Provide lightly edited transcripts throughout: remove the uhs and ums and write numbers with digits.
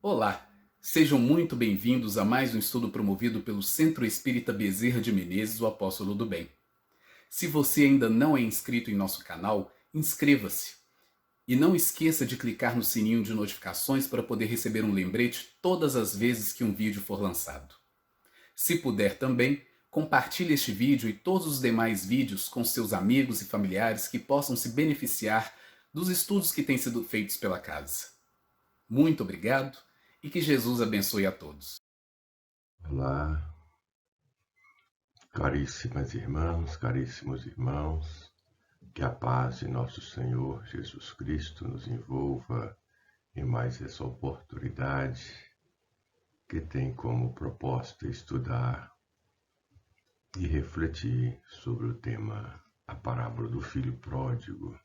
Olá, sejam muito bem-vindos a mais um estudo promovido pelo Centro Espírita Bezerra de Menezes, o Apóstolo do Bem. Se você ainda não é inscrito em nosso canal, inscreva-se. E não esqueça de clicar no sininho de notificações para poder receber um lembrete todas as vezes que um vídeo for lançado. Se puder também, compartilhe este vídeo e todos os demais vídeos com seus amigos e familiares que possam se beneficiar dos estudos que têm sido feitos pela casa. Muito obrigado e que Jesus abençoe a todos. Olá, caríssimas irmãs, caríssimos irmãos, que a paz de nosso Senhor Jesus Cristo nos envolva em mais essa oportunidade que tem como proposta estudar e refletir sobre o tema A Parábola do Filho Pródigo,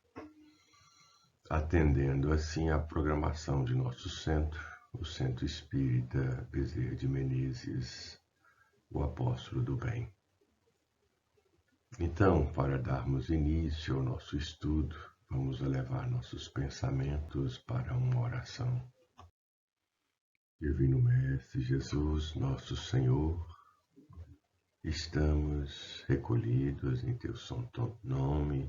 atendendo assim à programação de nosso centro, o Centro Espírita Bezerra de Menezes, o Apóstolo do Bem. Então, para darmos início ao nosso estudo, vamos elevar nossos pensamentos para uma oração. Divino Mestre Jesus, nosso Senhor, estamos recolhidos em Teu santo nome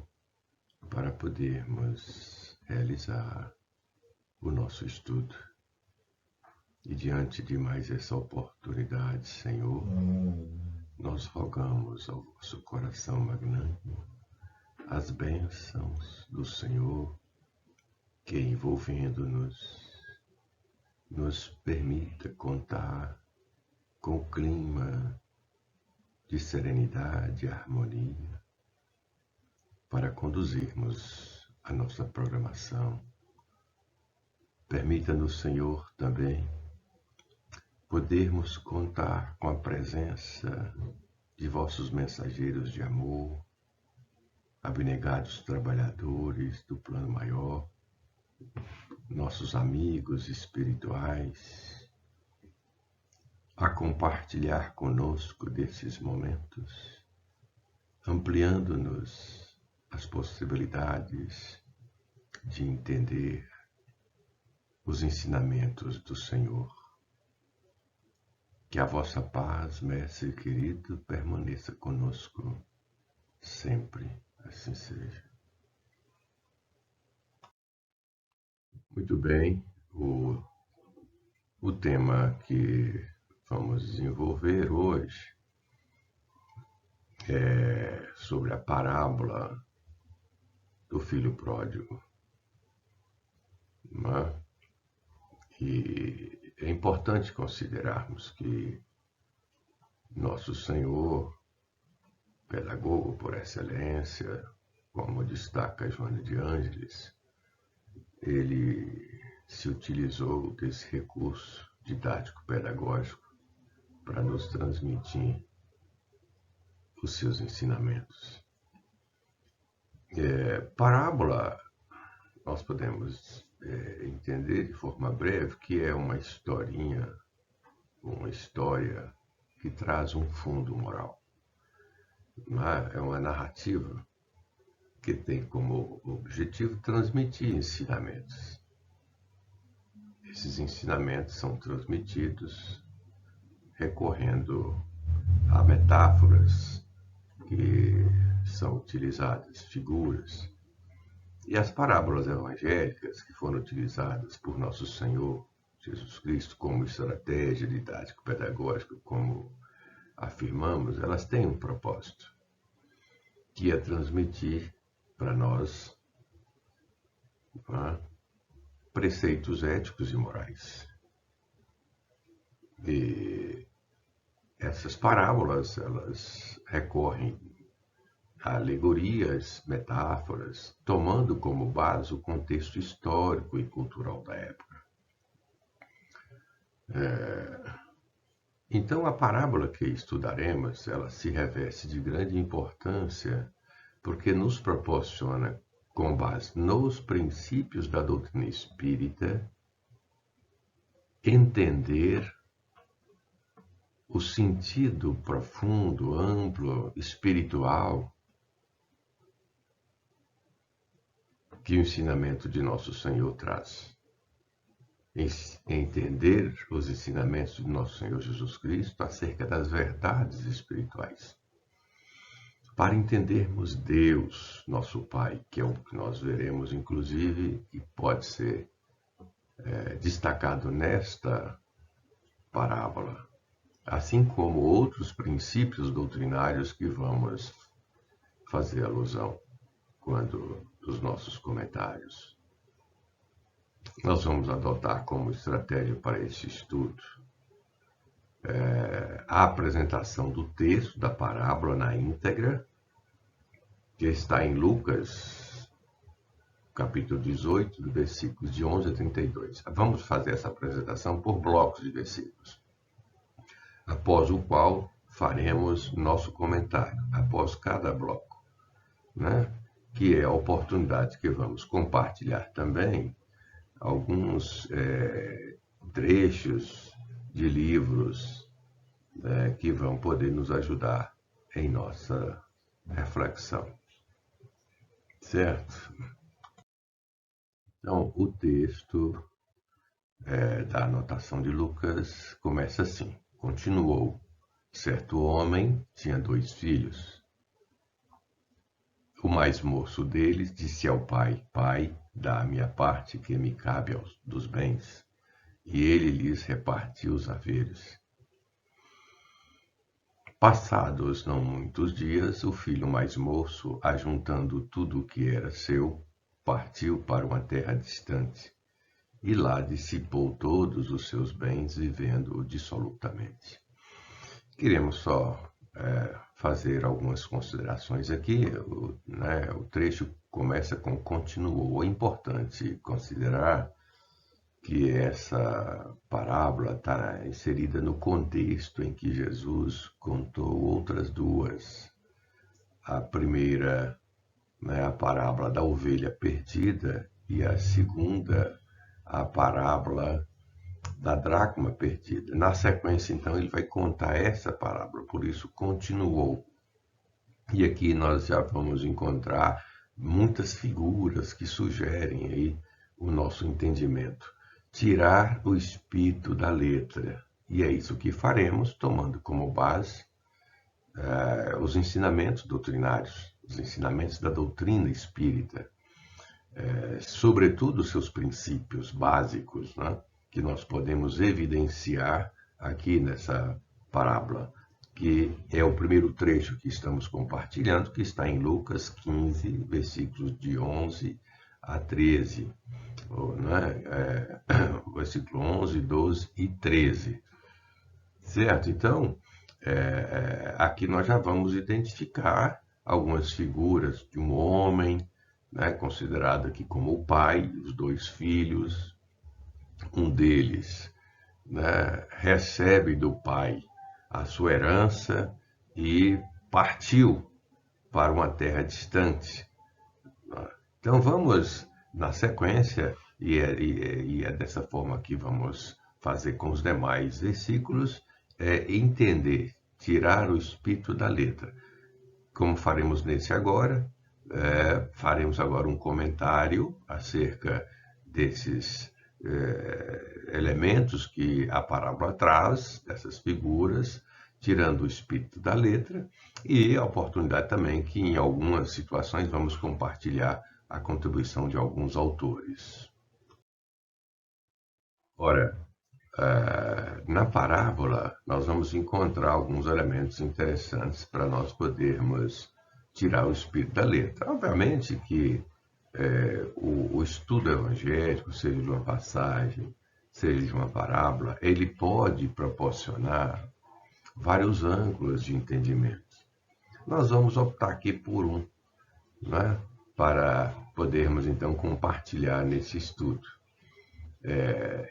para podermos realizar o nosso estudo. E diante de mais essa oportunidade, Senhor, nós rogamos ao vosso coração magnânimo as bênçãos do Senhor que, envolvendo-nos, nos permita contar com o clima de serenidade e harmonia para conduzirmos a nossa programação. Permita-nos, Senhor, também podermos contar com a presença de vossos mensageiros de amor, abnegados trabalhadores do plano maior, nossos amigos espirituais, a compartilhar conosco desses momentos, ampliando-nos as possibilidades de entender os ensinamentos do Senhor. Que a vossa paz, Mestre querido, permaneça conosco sempre, assim seja. Muito bem, o tema que vamos desenvolver hoje é sobre a parábola do filho pródigo. E é importante considerarmos que nosso Senhor, pedagogo por excelência, como destaca Joana de Ângeles, ele se utilizou desse recurso didático-pedagógico para nos transmitir os seus ensinamentos. Parábola, nós podemos entender de forma breve que é uma historinha, uma história que traz um fundo moral. É uma narrativa que tem como objetivo transmitir ensinamentos. Esses ensinamentos são transmitidos recorrendo a metáforas que são utilizadas, figuras. E as parábolas evangélicas que foram utilizadas por nosso Senhor Jesus Cristo como estratégia didático-pedagógica, como afirmamos, elas têm um propósito, que é transmitir para nós preceitos éticos e morais. E essas parábolas, elas recorrem a alegorias, metáforas, tomando como base o contexto histórico e cultural da época. Então, a parábola que estudaremos, ela se reveste de grande importância porque nos proporciona, com base nos princípios da doutrina espírita, entender o sentido profundo, amplo, espiritual que o ensinamento de nosso Senhor traz. entender os ensinamentos do nosso Senhor Jesus Cristo acerca das verdades espirituais. Para entendermos Deus, nosso Pai, que é o que nós veremos, inclusive, e pode ser destacado nesta parábola, assim como outros princípios doutrinários que vamos fazer alusão quando dos nossos comentários. Nós vamos adotar como estratégia para esse estudo a apresentação do texto da parábola na íntegra, que está em Lucas, capítulo 18, versículos de 11 a 32. Vamos fazer essa apresentação por blocos de versículos, após o qual faremos nosso comentário, após cada bloco, né? Que é a oportunidade que vamos compartilhar também alguns trechos de livros que vão poder nos ajudar em nossa reflexão. Certo? Então, o texto da anotação de Lucas começa assim. Continuou. Certo homem tinha 2 filhos. O mais moço deles disse ao pai: Pai, dá a minha parte que me cabe dos bens. E ele lhes repartiu os haveres. Passados não muitos dias, o filho mais moço, ajuntando tudo o que era seu, partiu para uma terra distante, e lá dissipou todos os seus bens, vivendo dissolutamente. Queremos só fazer algumas considerações aqui. O trecho começa com continuou. É importante considerar que essa parábola está inserida no contexto em que Jesus contou outras 2. A primeira, a parábola da ovelha perdida, e a segunda, a parábola da dracma perdida. Na sequência, então, ele vai contar essa parábola, por isso continuou. E aqui nós já vamos encontrar muitas figuras que sugerem aí o nosso entendimento. Tirar o espírito da letra. E é isso que faremos, tomando como base os ensinamentos doutrinários, os ensinamentos da doutrina espírita, sobretudo seus princípios básicos, né, que nós podemos evidenciar aqui nessa parábola, que é o primeiro trecho que estamos compartilhando, que está em Lucas 15, versículos de 11 a 13. Versículo 11, 12 e 13. Certo? Então, aqui nós já vamos identificar algumas figuras de um homem, considerado aqui como o pai, os 2 filhos. Um deles recebe do pai a sua herança e partiu para uma terra distante. Então vamos, na sequência, e é dessa forma que vamos fazer com os demais versículos, entender, tirar o espírito da letra. Como faremos nesse agora, faremos agora um comentário acerca desses elementos que a parábola traz, dessas figuras, tirando o espírito da letra, e a oportunidade também que em algumas situações vamos compartilhar a contribuição de alguns autores. Ora, na parábola nós vamos encontrar alguns elementos interessantes para nós podermos tirar o espírito da letra. Obviamente que o estudo evangélico, seja de uma passagem, seja de uma parábola, ele pode proporcionar vários ângulos de entendimento. Nós vamos optar aqui por um, para podermos então compartilhar nesse estudo.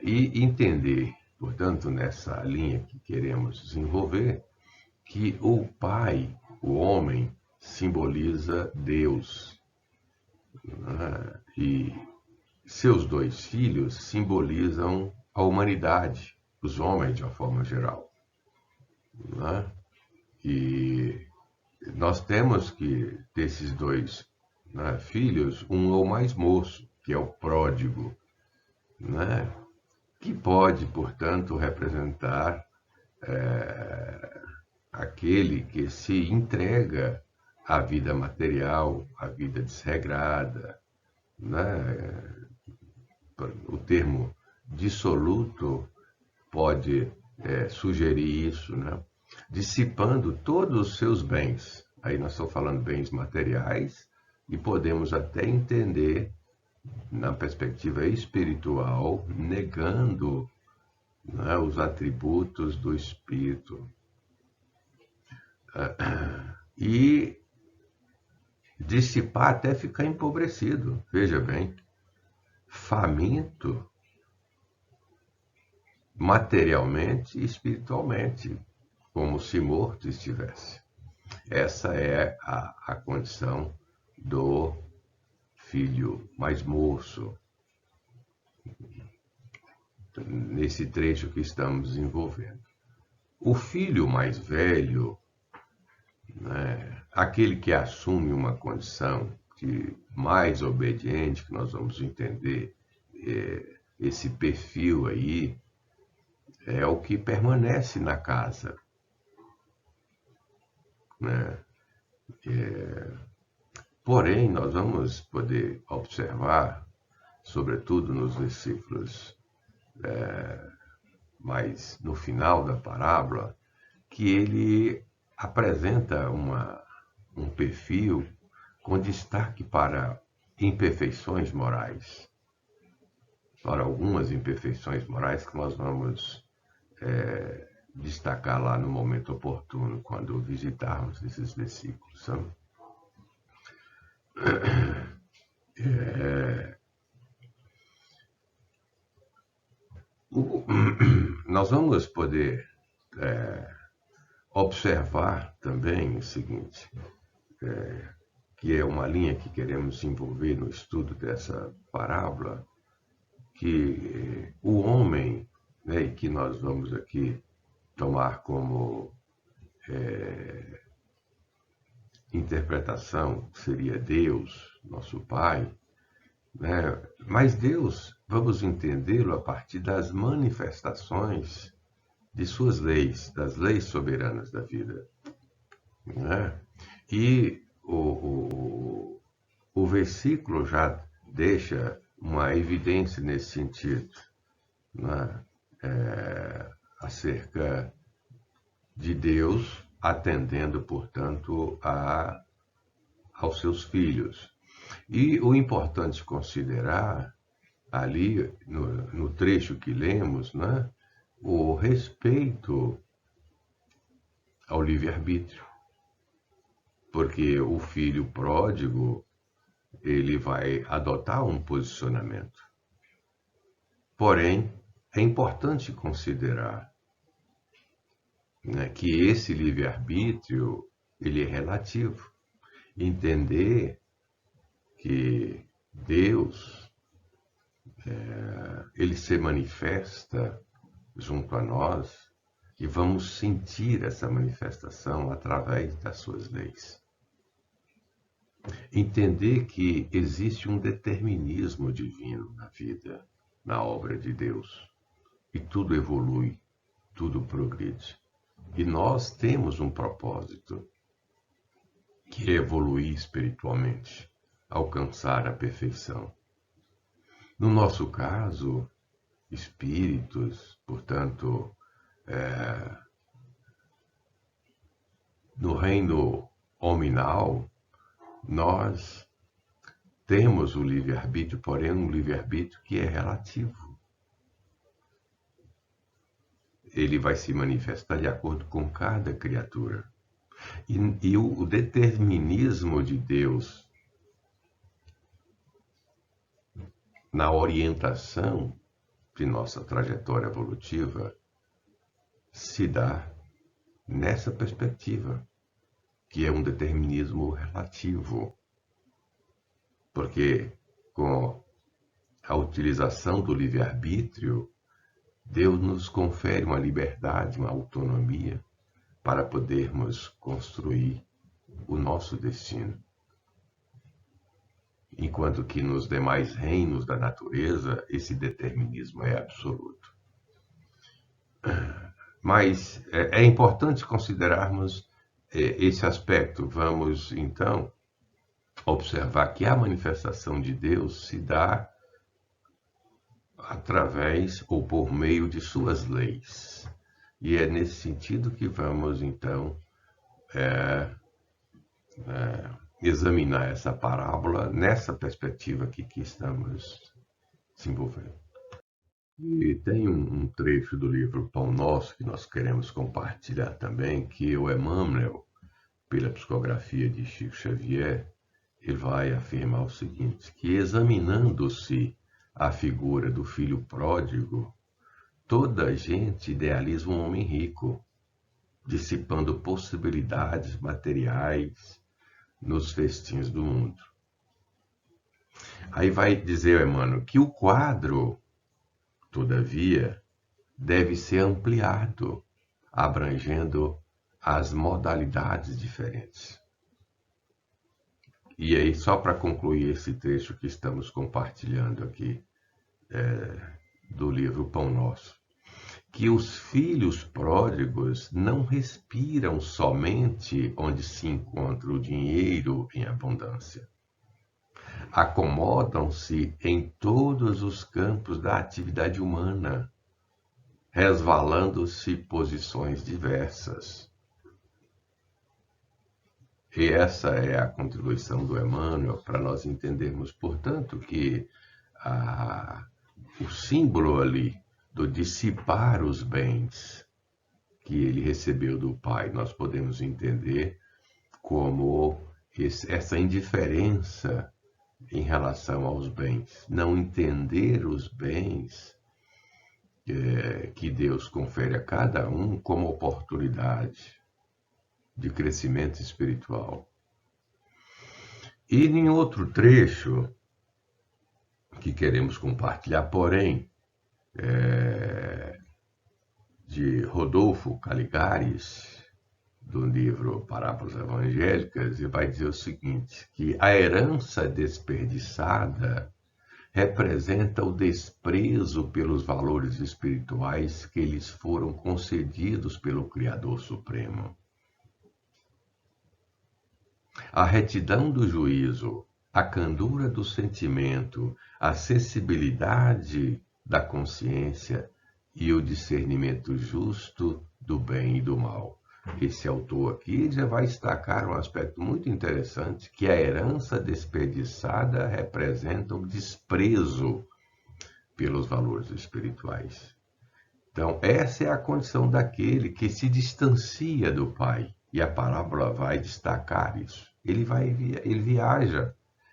E entender, portanto, nessa linha que queremos desenvolver, que o pai, o homem, simboliza Deus. E seus 2 filhos simbolizam a humanidade, os homens de uma forma geral. E nós temos que, desses 2 filhos, um é o mais moço, que é o pródigo. que pode, portanto, representar aquele que se entrega à vida material, à vida desregrada, né? O termo dissoluto pode sugerir isso, né? Dissipando todos os seus bens. Aí nós estamos falando bens materiais e podemos até entender, na perspectiva espiritual, negando, né, os atributos do espírito. E dissipar até ficar empobrecido. Veja bem, faminto materialmente e espiritualmente, como se morto estivesse. Essa é a condição do filho mais moço, nesse trecho que estamos desenvolvendo. O filho mais velho, né, aquele que assume uma condição de mais obediente, que nós vamos entender esse perfil aí, é o que permanece na casa, né? Porém, nós vamos poder observar, sobretudo nos versículos mais no final da parábola, que ele apresenta um perfil com destaque para imperfeições morais, para algumas imperfeições morais que nós vamos destacar lá no momento oportuno, quando visitarmos esses versículos. Nós vamos poder observar também o seguinte, que é uma linha que queremos desenvolver no estudo dessa parábola, que o homem, né, e que nós vamos aqui tomar como interpretação, seria Deus, nosso Pai, né? Mas Deus, vamos entendê-lo a partir das manifestações de suas leis, das leis soberanas da vida, né? E o versículo já deixa uma evidência nesse sentido, né? Acerca de Deus atendendo, portanto, aos seus filhos. E o importante considerar ali, no trecho que lemos, né, o respeito ao livre-arbítrio. Porque o filho pródigo, ele vai adotar um posicionamento. Porém, é importante considerar, né, que esse livre-arbítrio, ele é relativo. Entender que Deus, ele se manifesta junto a nós e vamos sentir essa manifestação através das suas leis. Entender que existe um determinismo divino na vida, na obra de Deus, e tudo evolui, tudo progride. E nós temos um propósito, que é evoluir espiritualmente, alcançar a perfeição. No nosso caso, espíritos, portanto, no reino hominal, nós temos o livre-arbítrio, porém um livre-arbítrio que é relativo. Ele vai se manifestar de acordo com cada criatura. E o determinismo de Deus na orientação de nossa trajetória evolutiva se dá nessa perspectiva, que é um determinismo relativo. Porque com a utilização do livre-arbítrio, Deus nos confere uma liberdade, uma autonomia, para podermos construir o nosso destino. enquanto que nos demais reinos da natureza esse determinismo é absoluto. Mas é importante considerarmos esse aspecto. Vamos, então, observar que a manifestação de Deus se dá através ou por meio de suas leis. E é nesse sentido que vamos, então, examinar essa parábola nessa perspectiva aqui que estamos desenvolvendo. E tem um trecho do livro Pão Nosso que nós queremos compartilhar também, que o Emmanuel, pela psicografia de Chico Xavier, ele vai afirmar o seguinte, que examinando-se a figura do filho pródigo, toda a gente idealiza um homem rico, dissipando possibilidades materiais nos festins do mundo. Aí vai dizer, Emmanuel, que o quadro, todavia, deve ser ampliado, abrangendo as modalidades diferentes. E aí, só para concluir esse trecho que estamos compartilhando aqui, do livro Pão Nosso, que os filhos pródigos não respiram somente onde se encontra o dinheiro em abundância. Acomodam-se em todos os campos da atividade humana, resvalando-se posições diversas. E essa é a contribuição do Emmanuel para nós entendermos, portanto, que o símbolo ali do dissipar os bens que ele recebeu do Pai, nós podemos entender como essa indiferença em relação aos bens, não entender os bens que Deus confere a cada um como oportunidade de crescimento espiritual. E em outro trecho que queremos compartilhar, porém, de Rodolfo Caligares, do livro Parábolas Evangélicas, ele vai dizer o seguinte, que a herança desperdiçada representa o desprezo pelos valores espirituais que lhes foram concedidos pelo Criador Supremo. A retidão do juízo, a candura do sentimento, a sensibilidade da consciência e o discernimento justo do bem e do mal. Esse autor aqui já vai destacar um aspecto muito interessante, que a herança desperdiçada representa o desprezo pelos valores espirituais. Então, essa é a condição daquele que se distancia do Pai. E a parábola vai destacar isso. Ele viaja,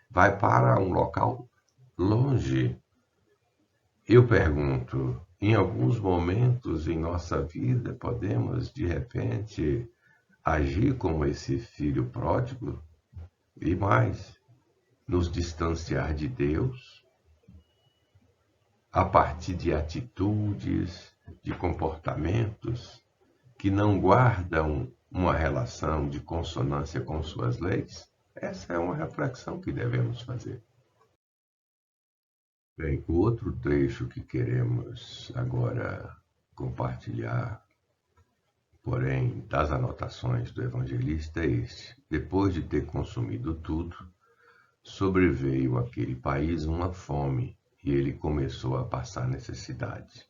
vai para um local longe. Eu pergunto, em alguns momentos em nossa vida, podemos, de repente, agir como esse filho pródigo e mais, nos distanciar de Deus a partir de atitudes, de comportamentos que não guardam uma relação de consonância com suas leis? Essa é uma reflexão que devemos fazer. Bem, o outro trecho que queremos agora compartilhar, porém, das anotações do evangelista é este. Depois de ter consumido tudo, sobreveio àquele país uma fome e ele começou a passar necessidade.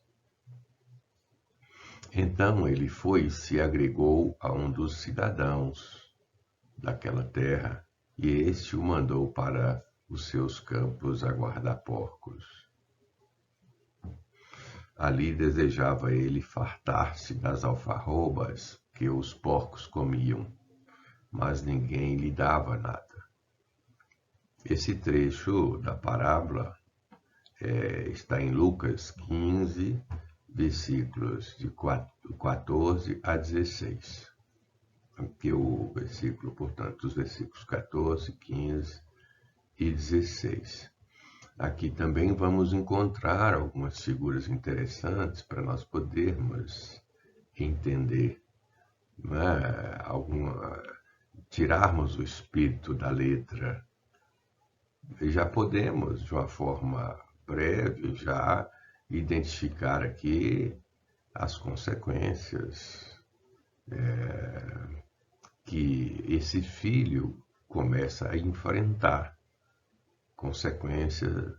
Então ele foi e se agregou a um dos cidadãos daquela terra, e este o mandou para os seus campos a guardar porcos. Ali desejava ele fartar-se das alfarrobas que os porcos comiam, mas ninguém lhe dava nada. Esse trecho da parábola está em Lucas 15, versículos de 14 a 16. Aqui o versículo, portanto, os versículos 14, 15 e 16. Aqui também vamos encontrar algumas figuras interessantes para nós podermos entender, tirarmos o espírito da letra já podemos, de uma forma breve, já identificar aqui as consequências que esse filho começa a enfrentar, consequências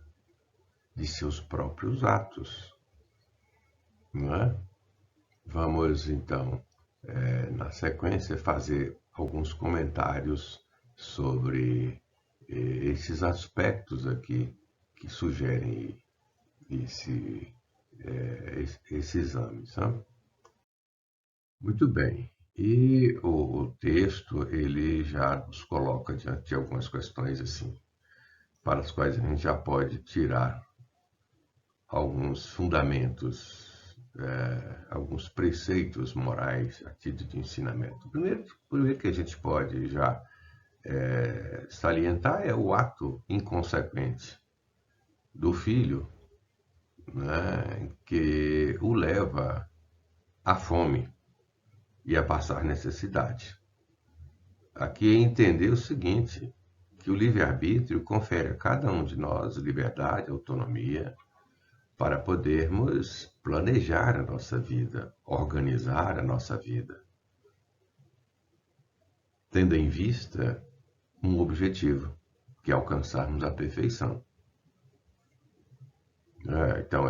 de seus próprios atos, não é? Vamos, então, na sequência, fazer alguns comentários sobre esses aspectos aqui que sugerem esse, esse exame, sabe? Muito bem. E o texto, ele já nos coloca diante de algumas questões assim, para as quais a gente já pode tirar alguns fundamentos, alguns preceitos morais a título de ensinamento. Primeiro que a gente pode já salientar é o ato inconsequente do filho, né, que o leva à fome e a passar necessidade. Aqui é entender o seguinte, que o livre-arbítrio confere a cada um de nós liberdade, autonomia, para podermos planejar a nossa vida, organizar a nossa vida, tendo em vista um objetivo, que é alcançarmos a perfeição. Então,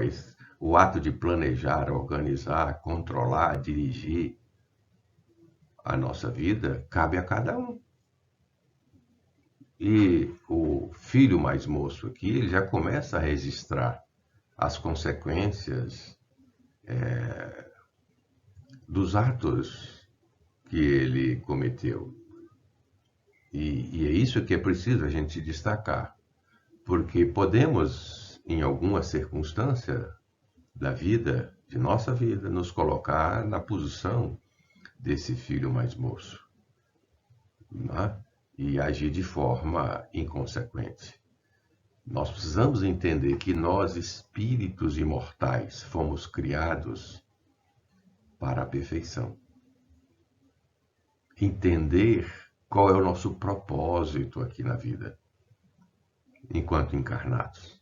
o ato de planejar, organizar, controlar, dirigir a nossa vida cabe a cada um. E o filho mais moço aqui, ele já começa a registrar as consequências dos atos que ele cometeu. E é isso que é preciso a gente destacar, porque podemos, em alguma circunstância da vida, de nossa vida, nos colocar na posição desse filho mais moço, né? E agir de forma inconsequente. Nós precisamos entender que nós, espíritos imortais, fomos criados para a perfeição. Entender qual é o nosso propósito aqui na vida, enquanto encarnados.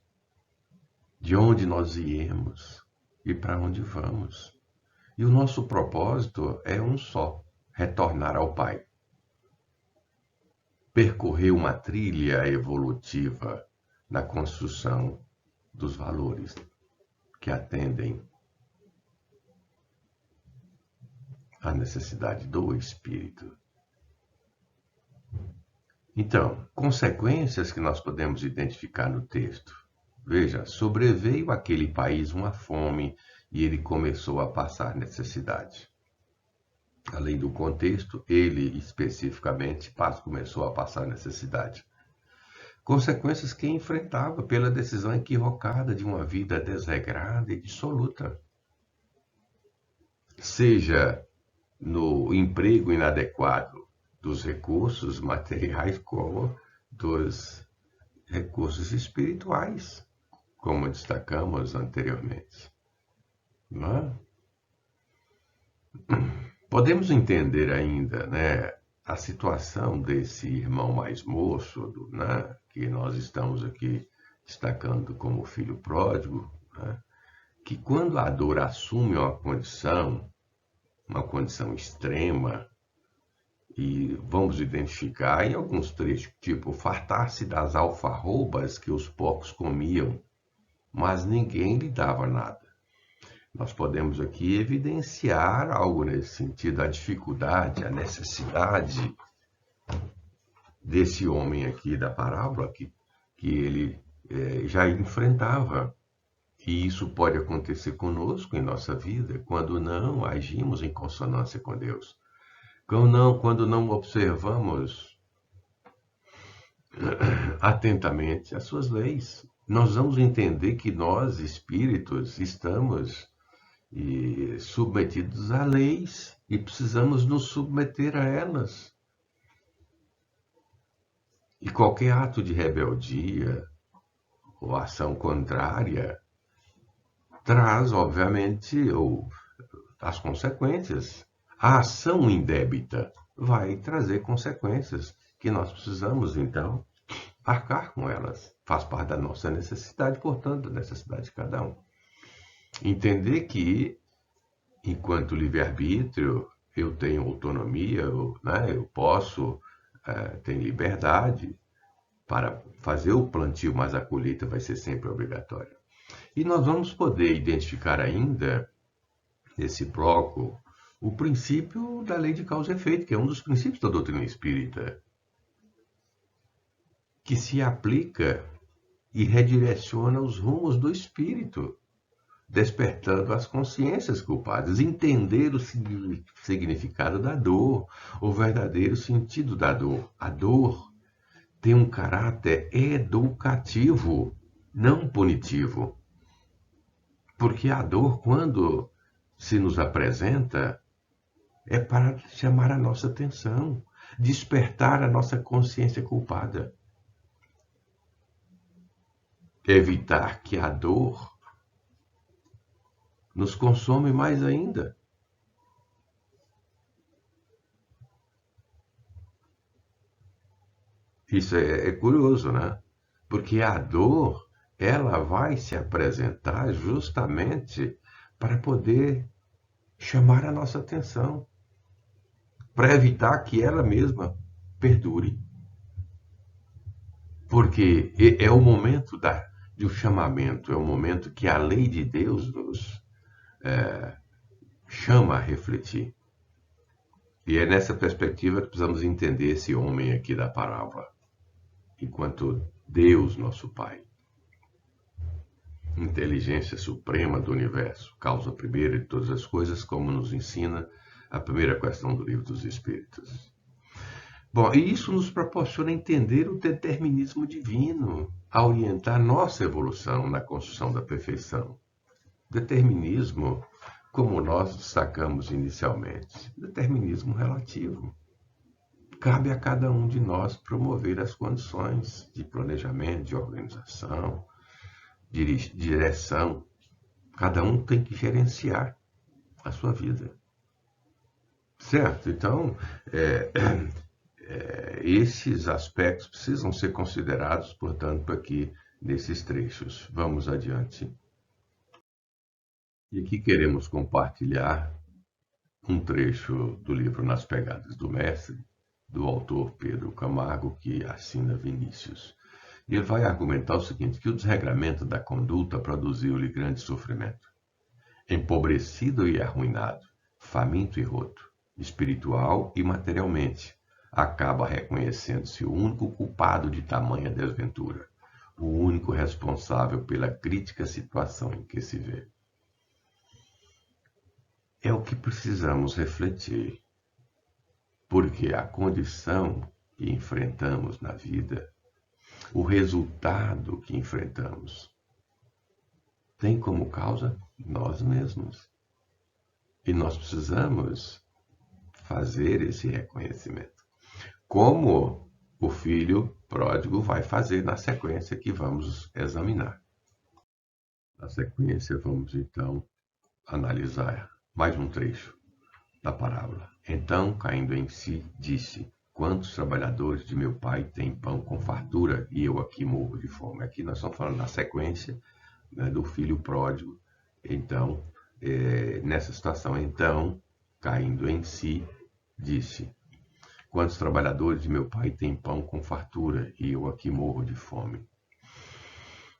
De onde nós viemos e para onde vamos. E o nosso propósito é um só: retornar ao Pai. Percorrer uma trilha evolutiva na construção dos valores que atendem à necessidade do espírito. Então, consequências que nós podemos identificar no texto. Veja, sobreveio àquele país uma fome e ele começou a passar necessidade. Além do contexto, ele especificamente começou a passar necessidade. Consequências que enfrentava pela decisão equivocada de uma vida desregrada e dissoluta. Seja no emprego inadequado dos recursos materiais como dos recursos espirituais, como destacamos anteriormente. Não é? Podemos entender ainda, né, a situação desse irmão mais moço, né, que nós estamos aqui destacando como filho pródigo, né, que quando a dor assume uma condição extrema, e vamos identificar em alguns trechos, tipo, fartar-se das alfarrobas que os porcos comiam, mas ninguém lhe dava nada. Nós podemos aqui evidenciar algo nesse sentido, a dificuldade, a necessidade desse homem aqui da parábola que ele já enfrentava. E isso pode acontecer conosco em nossa vida quando não agimos em consonância com Deus. Quando não observamos atentamente as suas leis. Nós vamos entender que nós, espíritos, estamos submetidos a leis e precisamos nos submeter a elas. E qualquer ato de rebeldia ou ação contrária traz, obviamente, as consequências. A ação indébita vai trazer consequências que nós precisamos, então, arcar com elas. Faz parte da nossa necessidade, portanto, da necessidade de cada um. Entender que, enquanto livre-arbítrio, eu tenho autonomia, eu posso, tenho liberdade para fazer o plantio, mas a colheita vai ser sempre obrigatória. E nós vamos poder identificar ainda, nesse bloco, o princípio da lei de causa e efeito, que é um dos princípios da doutrina espírita, que se aplica e redireciona os rumos do espírito, despertando as consciências culpadas, entender o significado da dor, o verdadeiro sentido da dor. A dor tem um caráter educativo, não punitivo. Porque a dor, quando se nos apresenta, é para chamar a nossa atenção, despertar a nossa consciência culpada. Evitar que a dor nos consome mais ainda. Isso é curioso, né? Porque a dor, ela vai se apresentar justamente para poder chamar a nossa atenção, para evitar que ela mesma perdure. Porque é o momento do chamamento, é o momento que a lei de Deus nos chama a refletir. E é nessa perspectiva que precisamos entender esse homem aqui da parábola, enquanto Deus, nosso Pai, inteligência suprema do universo, causa primeira de todas as coisas, como nos ensina a primeira questão do Livro dos Espíritos. Bom, e isso nos proporciona entender o determinismo divino, a orientar nossa evolução na construção da perfeição. Determinismo, como nós destacamos inicialmente, determinismo relativo. Cabe a cada um de nós promover as condições de planejamento, de organização, de direção. Cada um tem que gerenciar a sua vida. Certo? Então, esses aspectos precisam ser considerados, portanto, aqui nesses trechos. Vamos adiante. E aqui queremos compartilhar um trecho do livro Nas Pegadas do Mestre, do autor Pedro Camargo, que assina Vinícius. E ele vai argumentar o seguinte, que o desregramento da conduta produziu-lhe grande sofrimento. Empobrecido e arruinado, faminto e roto, espiritual e materialmente, acaba reconhecendo-se o único culpado de tamanha desventura, o único responsável pela crítica situação em que se vê. É o que precisamos refletir, porque a condição que enfrentamos na vida, o resultado que enfrentamos, tem como causa nós mesmos. E nós precisamos fazer esse reconhecimento. Como o filho pródigo vai fazer na sequência que vamos examinar. Na sequência, vamos então analisar mais um trecho da parábola. Então, caindo em si, disse: quantos trabalhadores de meu pai têm pão com fartura e eu aqui morro de fome? Aqui nós estamos falando na sequência, né, do filho pródigo. Então, nessa situação, então, caindo em si, disse: quantos trabalhadores de meu pai têm pão com fartura e eu aqui morro de fome?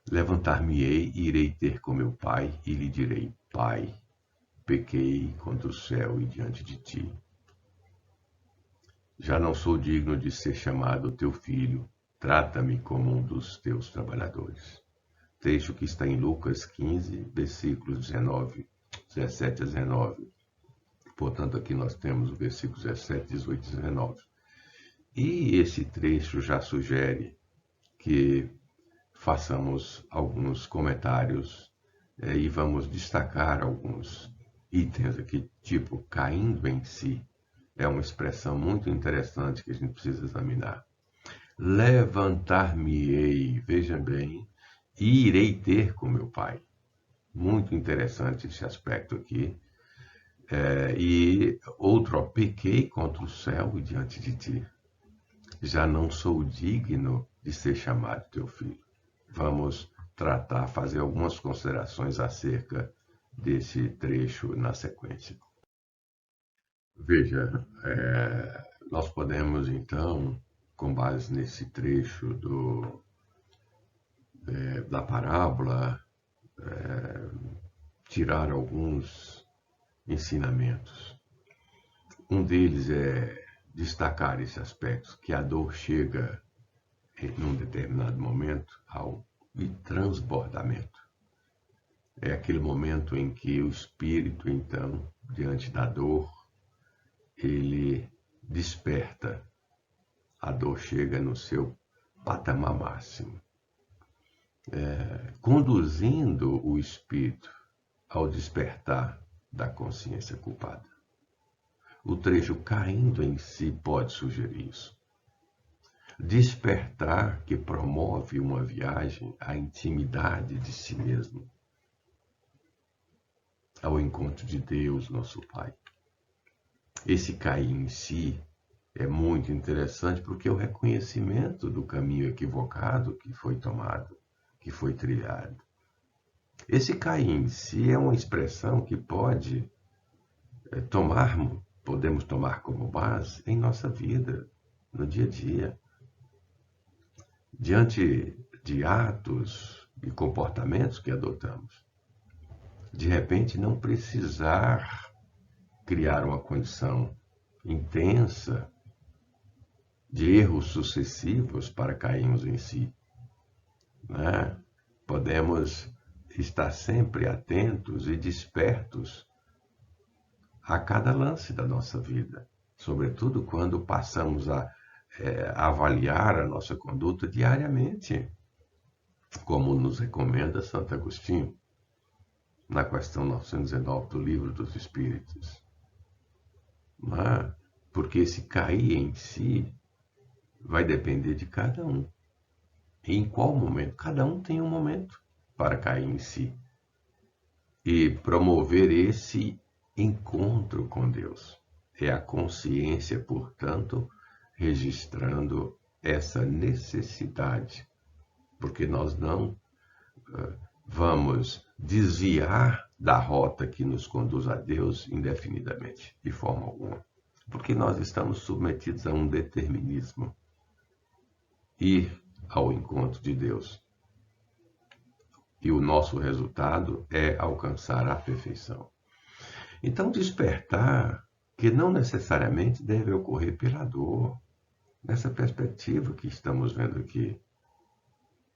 Levantar-me-ei e irei ter com meu pai e lhe direi: Pai, pequei contra o céu e diante de ti. Já não sou digno de ser chamado teu filho, trata-me como um dos teus trabalhadores. Trecho que está em Lucas 15, versículos 17 a 19. Portanto, aqui nós temos o versículo 17, 18 e 19. E esse trecho já sugere que façamos alguns comentários e vamos destacar alguns itens aqui, tipo caindo em si. É uma expressão muito interessante que a gente precisa examinar. Levantar-me-ei, vejam bem, e irei ter com meu pai. Muito interessante esse aspecto aqui. E outro, pequei contra o céu e diante de ti. Já não sou digno de ser chamado teu filho. Vamos fazer algumas considerações acerca desse trecho na sequência. Veja, nós podemos então, com base nesse trecho da parábola, tirar alguns ensinamentos. Um deles é destacar esse aspecto, que a dor chega num determinado momento ao transbordamento. É aquele momento em que o espírito, então, diante da dor, ele desperta. A dor chega no seu patamar máximo, conduzindo o espírito ao despertar da consciência culpada. O trecho caindo em si pode sugerir isso. Despertar que promove uma viagem à intimidade de si mesmo, ao encontro de Deus, nosso Pai. Esse cair em si é muito interessante porque é o reconhecimento do caminho equivocado que foi tomado, que foi trilhado. Esse cair em si é uma expressão que podemos tomar como base em nossa vida, no dia a dia. Diante de atos e comportamentos que adotamos. De repente, não precisar criar uma condição intensa de erros sucessivos para cairmos em si. Né? Podemos estar sempre atentos e despertos a cada lance da nossa vida, sobretudo quando passamos a avaliar a nossa conduta diariamente, como nos recomenda Santo Agostinho, na questão 919 do Livro dos Espíritos. Porque esse cair em si vai depender de cada um. E em qual momento? Cada um tem um momento para cair em si e promover esse encontro com Deus. É a consciência, portanto, registrando essa necessidade, porque nós não vamos desviar da rota que nos conduz a Deus indefinidamente, de forma alguma, porque nós estamos submetidos a um determinismo. Ir ao encontro de Deus. E o nosso resultado é alcançar a perfeição. Então, despertar, que não necessariamente deve ocorrer pela dor, nessa perspectiva que estamos vendo aqui.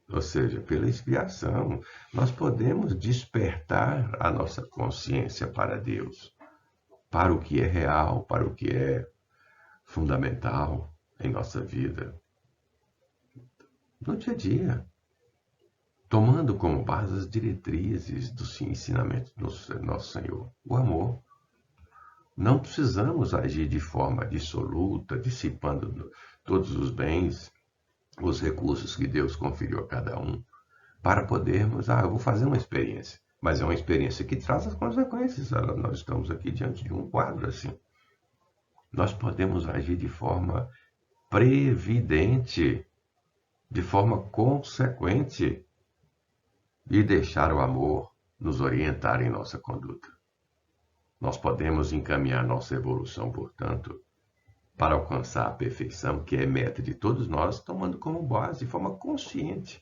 Ou seja, pela expiação, nós podemos despertar a nossa consciência para Deus, para o que é real, para o que é fundamental em nossa vida. No dia a dia, tomando como base as diretrizes dos ensinamentos do nosso Senhor, o amor. Não precisamos agir de forma dissoluta, dissipando todos os bens, os recursos que Deus conferiu a cada um, para podermos, eu vou fazer uma experiência, mas é uma experiência que traz as consequências. Nós estamos aqui diante de um quadro assim. Nós podemos agir de forma previdente, de forma consequente, e deixar o amor nos orientar em nossa conduta. Nós podemos encaminhar nossa evolução, portanto, para alcançar a perfeição, que é meta de todos nós, tomando como base, de forma consciente,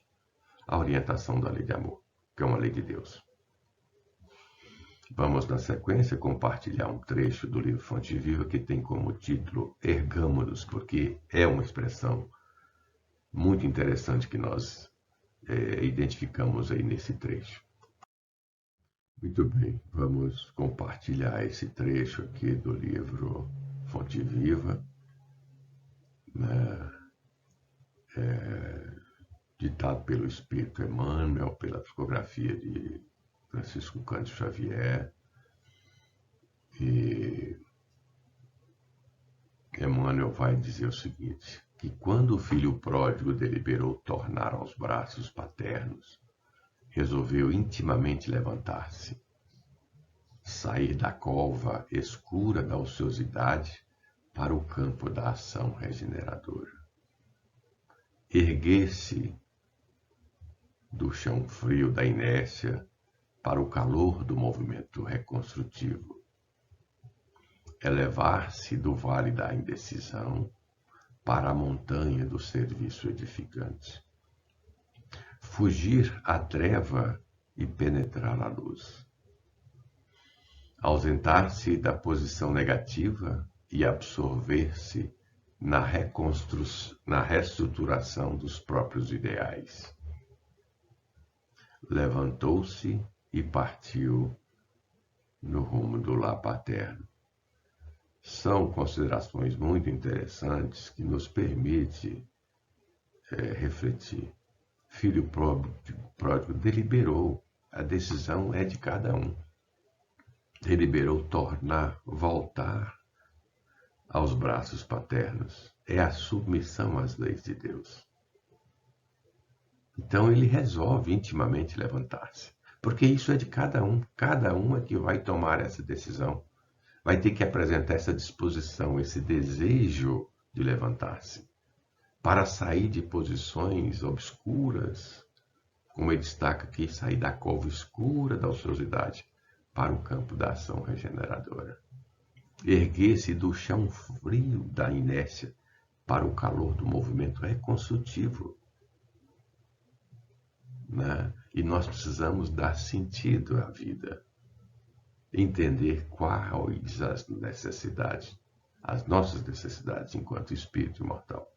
a orientação da lei de amor, que é uma lei de Deus. Vamos, na sequência, compartilhar um trecho do livro Fonte Viva, que tem como título Ergamo-nos, porque é uma expressão muito interessante que nós identificamos aí nesse trecho. Muito bem, vamos compartilhar esse trecho aqui do livro Fonte Viva, ditado pelo Espírito Emmanuel, pela psicografia de Francisco Cândido Xavier. E Emmanuel vai dizer o seguinte, que quando o filho pródigo deliberou tornar aos braços paternos, resolveu intimamente levantar-se, sair da cova escura da ociosidade para o campo da ação regeneradora. Erguer-se do chão frio da inércia para o calor do movimento reconstrutivo. Elevar-se do vale da indecisão para a montanha do serviço edificante. Fugir à treva e penetrar a luz. Ausentar-se da posição negativa e absorver-se na reestruturação dos próprios ideais. Levantou-se e partiu no rumo do lar paterno. São considerações muito interessantes que nos permitem refletir. Filho pródigo deliberou, a decisão é de cada um. Deliberou voltar aos braços paternos. É a submissão às leis de Deus. Então ele resolve intimamente levantar-se, porque isso é de cada um é que vai tomar essa decisão. Vai ter que apresentar essa disposição, esse desejo de levantar-se, para sair de posições obscuras, como ele destaca aqui, sair da cova escura da ociosidade para o campo da ação regeneradora. Erguer-se do chão frio da inércia para o calor do movimento reconstrutivo. Né? E nós precisamos dar sentido à vida. Entender quais as necessidades, as nossas necessidades enquanto espírito imortal.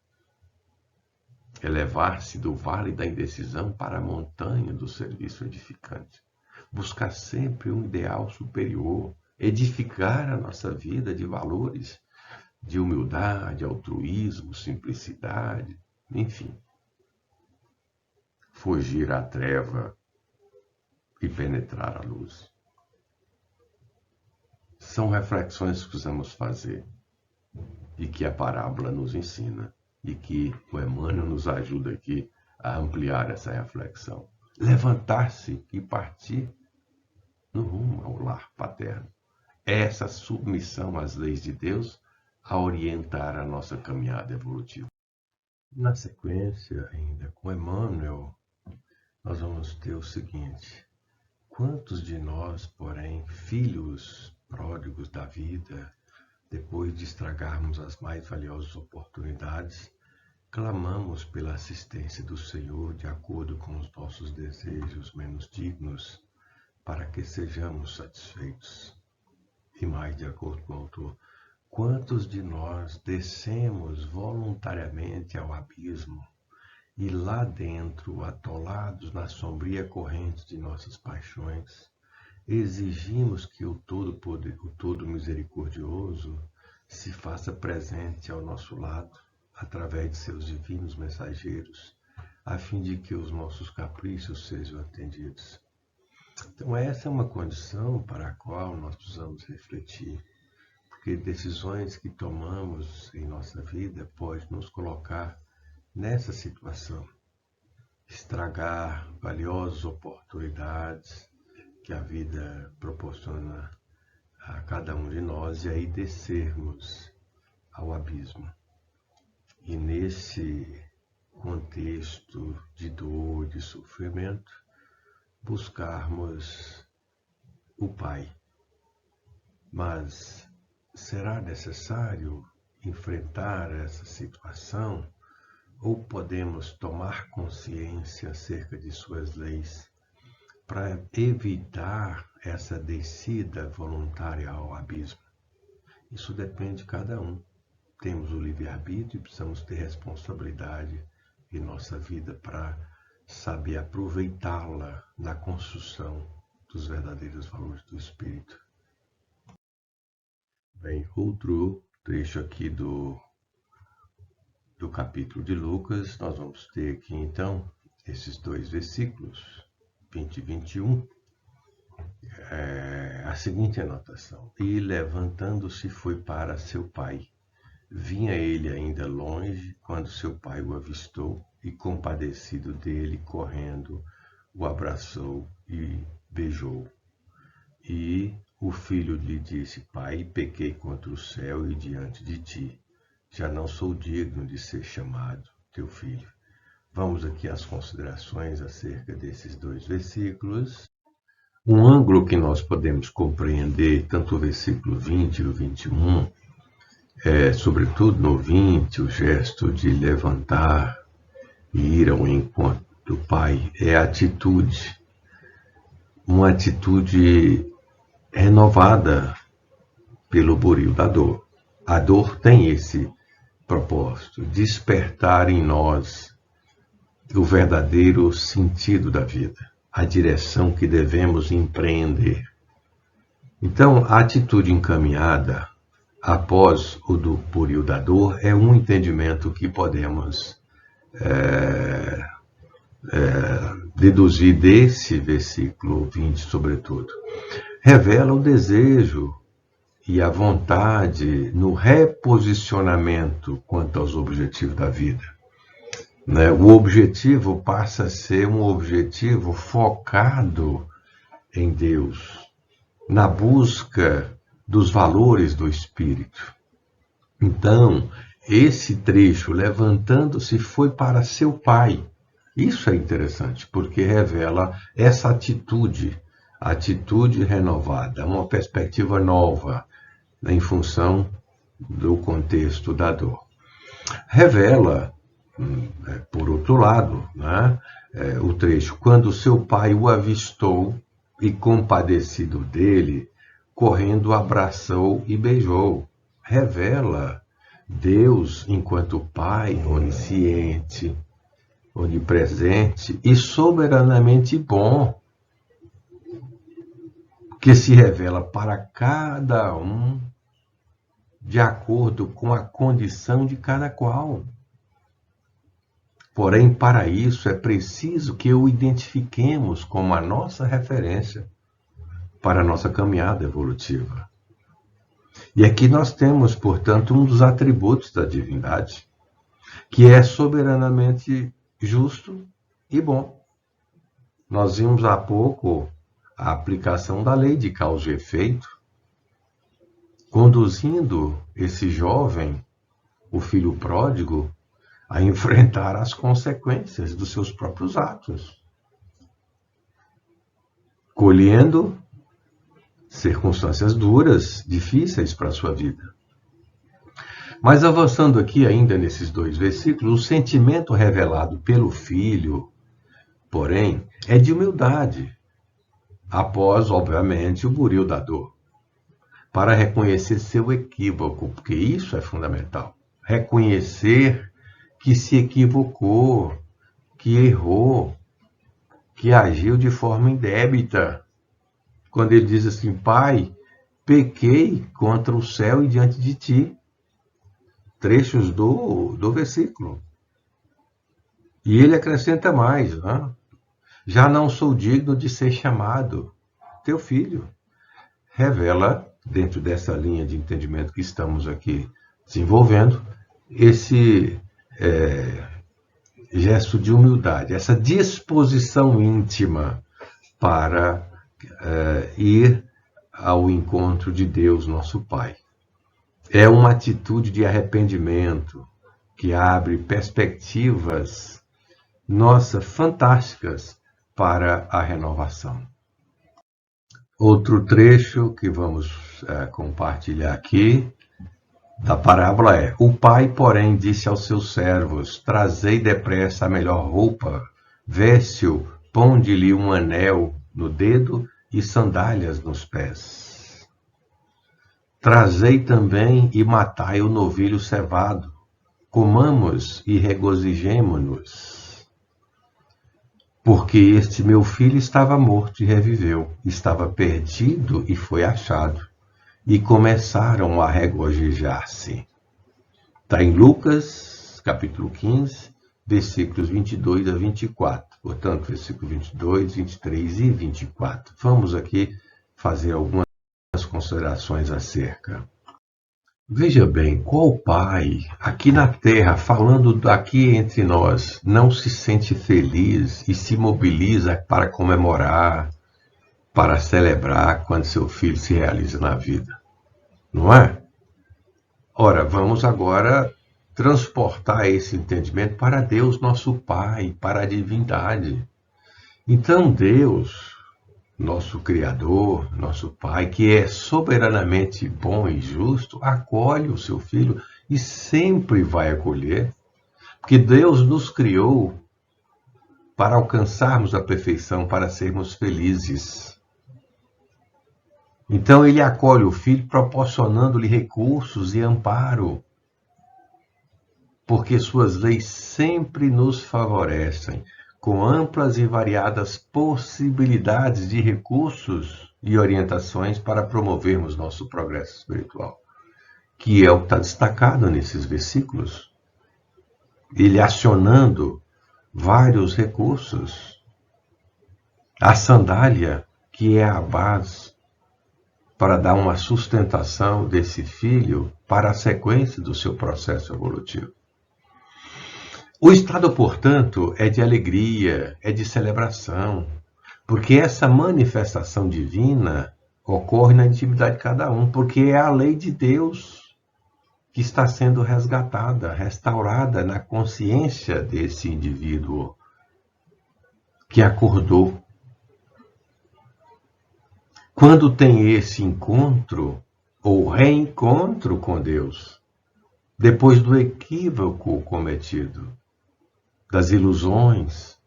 Elevar-se do vale da indecisão para a montanha do serviço edificante. Buscar sempre um ideal superior, edificar a nossa vida de valores, de humildade, altruísmo, simplicidade, enfim. Fugir à treva e penetrar a luz. São reflexões que precisamos fazer e que a parábola nos ensina e que o Emmanuel nos ajuda aqui a ampliar essa reflexão. Levantar-se e partir no rumo ao lar paterno. Essa submissão às leis de Deus a orientar a nossa caminhada evolutiva. Na sequência, ainda com Emmanuel, nós vamos ter o seguinte: quantos de nós, porém, filhos pródigos da vida, depois de estragarmos as mais valiosas oportunidades, clamamos pela assistência do Senhor de acordo com os nossos desejos menos dignos, para que sejamos satisfeitos. E mais, de acordo com o autor, quantos de nós descemos voluntariamente ao abismo e lá dentro, atolados na sombria corrente de nossas paixões, exigimos que o Todo Misericordioso se faça presente ao nosso lado, através de seus divinos mensageiros, a fim de que os nossos caprichos sejam atendidos. Então essa é uma condição para a qual nós precisamos refletir, porque decisões que tomamos em nossa vida podem nos colocar nessa situação, estragar valiosas oportunidades que a vida proporciona a cada um de nós e aí descermos ao abismo. E nesse contexto de dor, de sofrimento, buscarmos o Pai. Mas será necessário enfrentar essa situação ou podemos tomar consciência acerca de suas leis para evitar essa descida voluntária ao abismo? Isso depende de cada um. Temos o livre-arbítrio e precisamos ter responsabilidade em nossa vida para saber aproveitá-la na construção dos verdadeiros valores do Espírito. Bem, outro trecho aqui do capítulo de Lucas, nós vamos ter aqui então esses dois versículos, 20 e 21, a seguinte anotação: e levantando-se foi para seu pai. Vinha ele ainda longe quando seu pai o avistou e, compadecido dele, correndo, o abraçou e beijou. E o filho lhe disse: Pai, pequei contra o céu e diante de ti. Já não sou digno de ser chamado teu filho. Vamos aqui às considerações acerca desses dois versículos. Um ângulo que nós podemos compreender, tanto o versículo 20 e o 21, sobretudo no 20, o gesto de levantar e ir ao encontro do Pai, é a atitude, uma atitude renovada pelo buril da dor. A dor tem esse propósito, despertar em nós o verdadeiro sentido da vida, a direção que devemos empreender. Então, a atitude encaminhada após o do buril da dor é um entendimento que podemos deduzir desse versículo 20, sobretudo. Revela o desejo e a vontade no reposicionamento quanto aos objetivos da vida. O objetivo passa a ser um objetivo focado em Deus, na busca dos valores do Espírito. Então, esse trecho, levantando-se, foi para seu Pai. Isso é interessante, porque revela essa atitude renovada, uma perspectiva nova, em função do contexto da dor. Revela, por outro lado, o trecho, quando seu pai o avistou e, compadecido dele, correndo, abraçou e beijou. Revela Deus enquanto Pai onisciente, onipresente e soberanamente bom, que se revela para cada um de acordo com a condição de cada qual. Porém, para isso é preciso que o identifiquemos como a nossa referência para a nossa caminhada evolutiva. E aqui nós temos, portanto, um dos atributos da divindade, que é soberanamente justo e bom. Nós vimos há pouco a aplicação da lei de causa e efeito, conduzindo esse jovem, o filho pródigo, a enfrentar as consequências dos seus próprios atos, colhendo circunstâncias duras, difíceis para a sua vida. Mas avançando aqui ainda nesses dois versículos, o sentimento revelado pelo filho, porém, é de humildade, após, obviamente, o buril da dor, para reconhecer seu equívoco, porque isso é fundamental. Reconhecer que se equivocou, que errou, que agiu de forma indébita. Quando ele diz assim, Pai, pequei contra o céu e diante de ti. Trechos do versículo. E ele acrescenta mais, já não sou digno de ser chamado teu filho. Revela, dentro dessa linha de entendimento que estamos aqui desenvolvendo, esse gesto de humildade, essa disposição íntima para ir ao encontro de Deus, nosso Pai. É uma atitude de arrependimento que abre perspectivas, fantásticas para a renovação. Outro trecho que vamos compartilhar aqui da parábola é: o pai, porém, disse aos seus servos: trazei depressa a melhor roupa, veste-o, ponde-lhe um anel no dedo e sandálias nos pés. Trazei também e matai o novilho cevado, comamos e regozijemo-nos. Porque este meu filho estava morto e reviveu, estava perdido e foi achado. E começaram a regozijar-se. Está em Lucas, capítulo 15, versículos 22 a 24. Portanto, versículo 22, 23 e 24. Vamos aqui fazer algumas considerações acerca. Veja bem, qual pai aqui na Terra, falando aqui entre nós, não se sente feliz e se mobiliza para comemorar, para celebrar quando seu filho se realiza na vida? Não é? Ora, vamos agora transportar esse entendimento para Deus, nosso Pai, para a divindade. Então Deus, nosso Criador, nosso Pai, que é soberanamente bom e justo, acolhe o seu Filho e sempre vai acolher, porque Deus nos criou para alcançarmos a perfeição, para sermos felizes. Então ele acolhe o Filho, proporcionando-lhe recursos e amparo, porque suas leis sempre nos favorecem, com amplas e variadas possibilidades de recursos e orientações para promovermos nosso progresso espiritual, que é o que está destacado nesses versículos. Ele acionando vários recursos. A sandália, que é a base para dar uma sustentação desse filho para a sequência do seu processo evolutivo. O estado, portanto, é de alegria, é de celebração, porque essa manifestação divina ocorre na intimidade de cada um, porque é a lei de Deus que está sendo resgatada, restaurada na consciência desse indivíduo que acordou. Quando tem esse encontro ou reencontro com Deus, depois do equívoco cometido, das ilusões,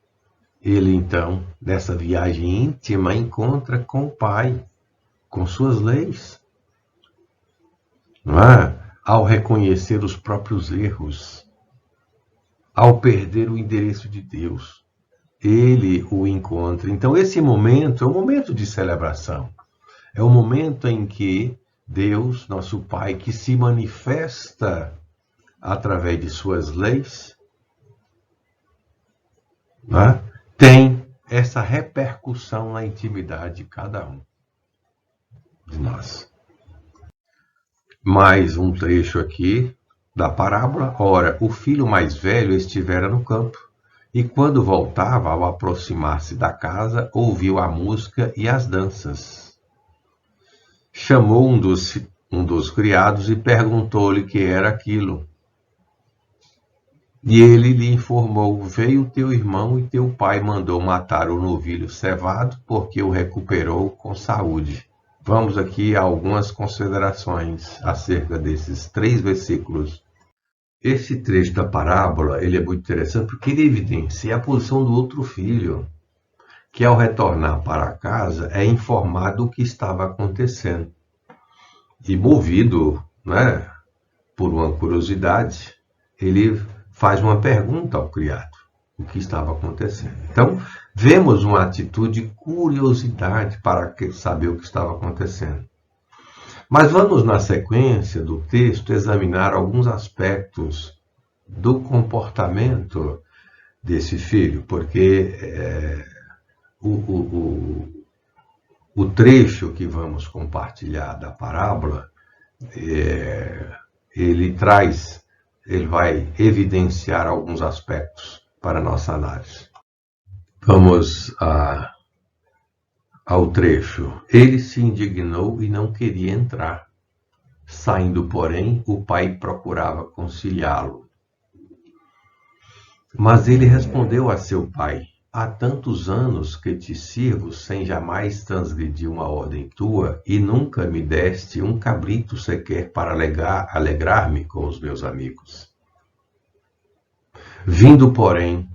ele então, nessa viagem íntima, encontra com o Pai, com suas leis. Não é? Ao reconhecer os próprios erros, ao perder o endereço de Deus, ele o encontra. Então esse momento é um momento de celebração. É um momento em que Deus, nosso Pai, que se manifesta através de suas leis, né, tem essa repercussão na intimidade de cada um de nós. Mais um trecho aqui da parábola. Ora, o filho mais velho estivera no campo, e quando voltava, ao aproximar-se da casa, ouviu a música e as danças. Chamou um dos criados e perguntou-lhe que era aquilo. E ele lhe informou: veio teu irmão e teu pai mandou matar o novilho cevado, porque o recuperou com saúde. Vamos aqui a algumas considerações acerca desses 3 versículos. Esse trecho da parábola ele é muito interessante porque ele evidencia a posição do outro filho, que ao retornar para casa é informado do que estava acontecendo. E movido, né, por uma curiosidade, ele faz uma pergunta ao criado, o que estava acontecendo. Então, vemos uma atitude de curiosidade para saber o que estava acontecendo. Mas vamos, na sequência do texto, examinar alguns aspectos do comportamento desse filho, porque o trecho que vamos compartilhar da parábola, ele vai evidenciar alguns aspectos para a nossa análise. Vamos ao trecho. Ele se indignou e não queria entrar. Saindo, porém, o pai procurava conciliá-lo. Mas ele respondeu a seu pai: há tantos anos que te sirvo sem jamais transgredir uma ordem tua, e nunca me deste um cabrito sequer para alegrar-me com os meus amigos. Vindo, porém,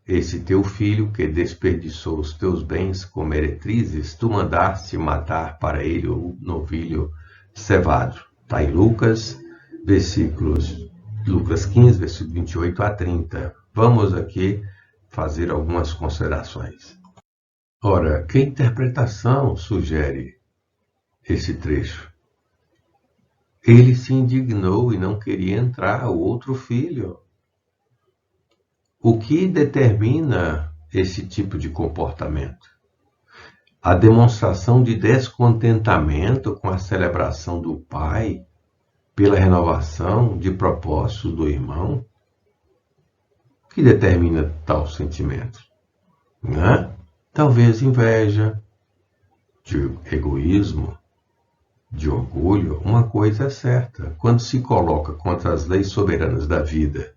esse teu filho que desperdiçou os teus bens com meretrizes, tu mandaste matar para ele o novilho cevado. Está em Lucas 15, versículo 28 a 30. Vamos aqui fazer algumas considerações. Ora, que interpretação sugere esse trecho? Ele se indignou e não queria entrar, o outro filho. O que determina esse tipo de comportamento? A demonstração de descontentamento com a celebração do pai pela renovação de propósitos do irmão? O que determina tal sentimento? Né? Talvez inveja, de egoísmo, de orgulho, uma coisa é certa: quando se coloca contra as leis soberanas da vida,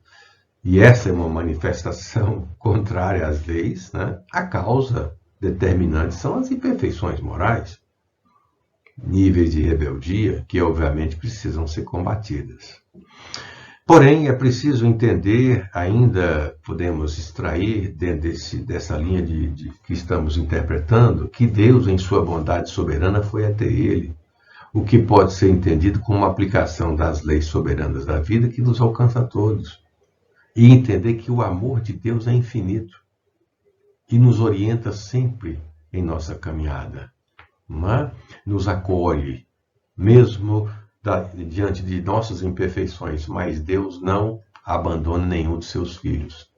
e essa é uma manifestação contrária às leis, né, a causa determinante são as imperfeições morais, níveis de rebeldia que obviamente precisam ser combatidas. Porém, é preciso entender, ainda podemos extrair dentro dessa linha que estamos interpretando, que Deus, em sua bondade soberana, foi até ele, o que pode ser entendido como uma aplicação das leis soberanas da vida que nos alcança a todos. E entender que o amor de Deus é infinito e nos orienta sempre em nossa caminhada, né? Nos acolhe, mesmo diante de nossas imperfeições, mas Deus não abandona nenhum de seus filhos.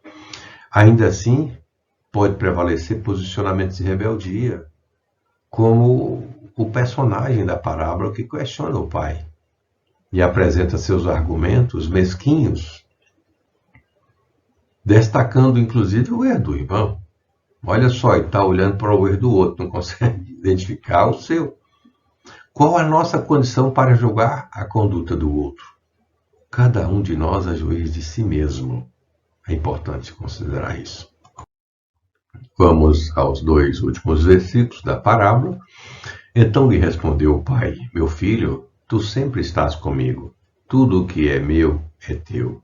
Ainda assim, pode prevalecer posicionamentos de rebeldia, como o personagem da parábola que questiona o pai e apresenta seus argumentos mesquinhos, destacando inclusive o erro do irmão. Olha só, ele está olhando para o erro do outro, não consegue identificar o seu. Qual a nossa condição para julgar a conduta do outro? Cada um de nós é juiz de si mesmo. É importante considerar isso. Vamos aos 2 últimos versículos da parábola. Então lhe respondeu o pai: meu filho, tu sempre estás comigo. Tudo o que é meu é teu.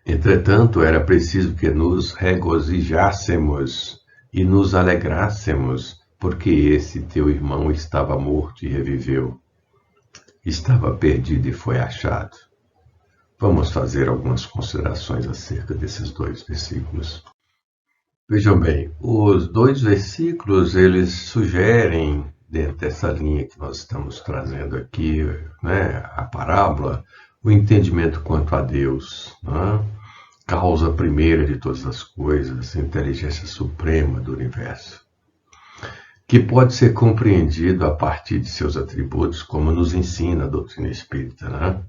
Entretanto, era preciso que nos regozijássemos e nos alegrássemos, porque esse teu irmão estava morto e reviveu, estava perdido e foi achado. Vamos fazer algumas considerações acerca desses 2 versículos. Vejam bem, os 2 versículos, eles sugerem, dentro dessa linha que nós estamos trazendo aqui, né, a parábola, o entendimento quanto a Deus, né? Causa primeira de todas as coisas, inteligência suprema do universo, que pode ser compreendido a partir de seus atributos, como nos ensina a doutrina espírita, né?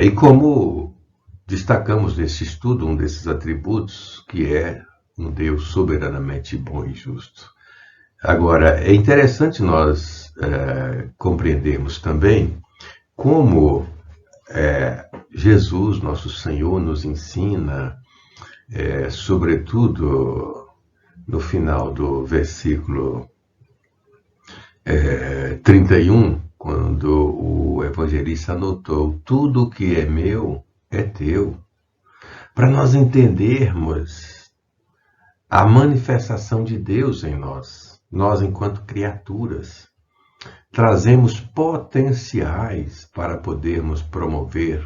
E como destacamos nesse estudo um desses atributos, que é um Deus soberanamente bom e justo. Agora, é interessante nós compreendermos também como Jesus, nosso Senhor, nos ensina, sobretudo no final do versículo 31, quando o evangelista anotou: tudo que é meu é teu, para nós entendermos a manifestação de Deus em nós. Nós, enquanto criaturas, trazemos potenciais para podermos promover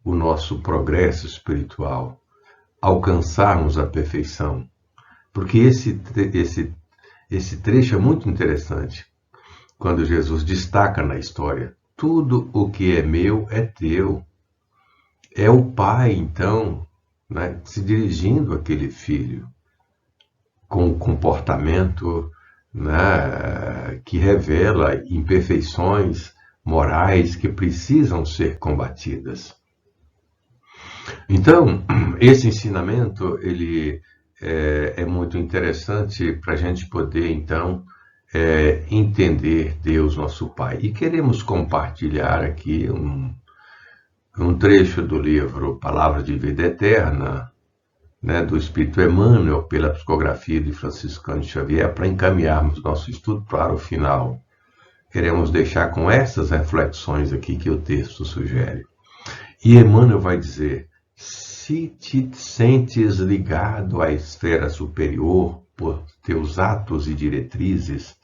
o nosso progresso espiritual, alcançarmos a perfeição. Porque esse trecho é muito interessante, quando Jesus destaca na história: tudo o que é meu é teu. É o pai, então, né, se dirigindo àquele filho, com um comportamento, né, que revela imperfeições morais que precisam ser combatidas. Então, esse ensinamento ele é muito interessante para a gente poder, então, entender Deus, nosso Pai. E queremos compartilhar aqui um trecho do livro Palavra de Vida Eterna, né, do Espírito Emmanuel, pela psicografia de Franciscano Xavier, para encaminharmos nosso estudo para o final. Queremos deixar com essas reflexões aqui que o texto sugere. E Emmanuel vai dizer: se te sentes ligado à esfera superior por teus atos e diretrizes,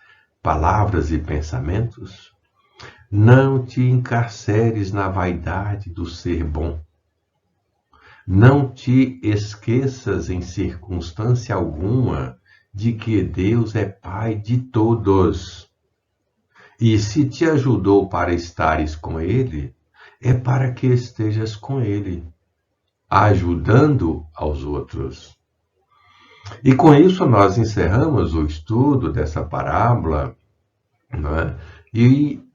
palavras e pensamentos, não te encarceres na vaidade do ser bom. Não te esqueças em circunstância alguma de que Deus é Pai de todos. E se te ajudou para estares com Ele, é para que estejas com Ele, ajudando aos outros. E com isso nós encerramos o estudo dessa parábola, né? E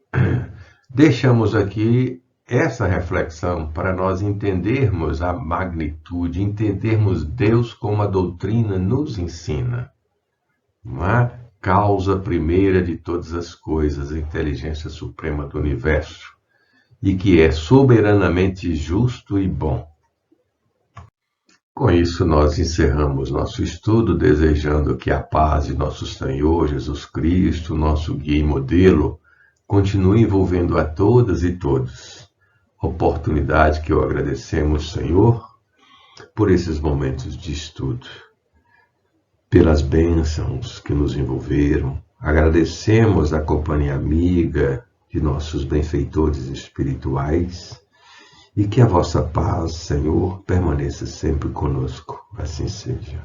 deixamos aqui essa reflexão para nós entendermos a magnitude, entendermos Deus como a doutrina nos ensina. Não é? causa primeira de todas as coisas, a inteligência suprema do universo, e que é soberanamente justo e bom. Com isso, nós encerramos nosso estudo, desejando que a paz de nosso Senhor Jesus Cristo, nosso guia e modelo, continue envolvendo a todas e todos. Oportunidade que eu agradecemos, Senhor, por esses momentos de estudo, pelas bênçãos que nos envolveram. Agradecemos a companhia amiga de nossos benfeitores espirituais e que a vossa paz, Senhor, permaneça sempre conosco. Assim seja.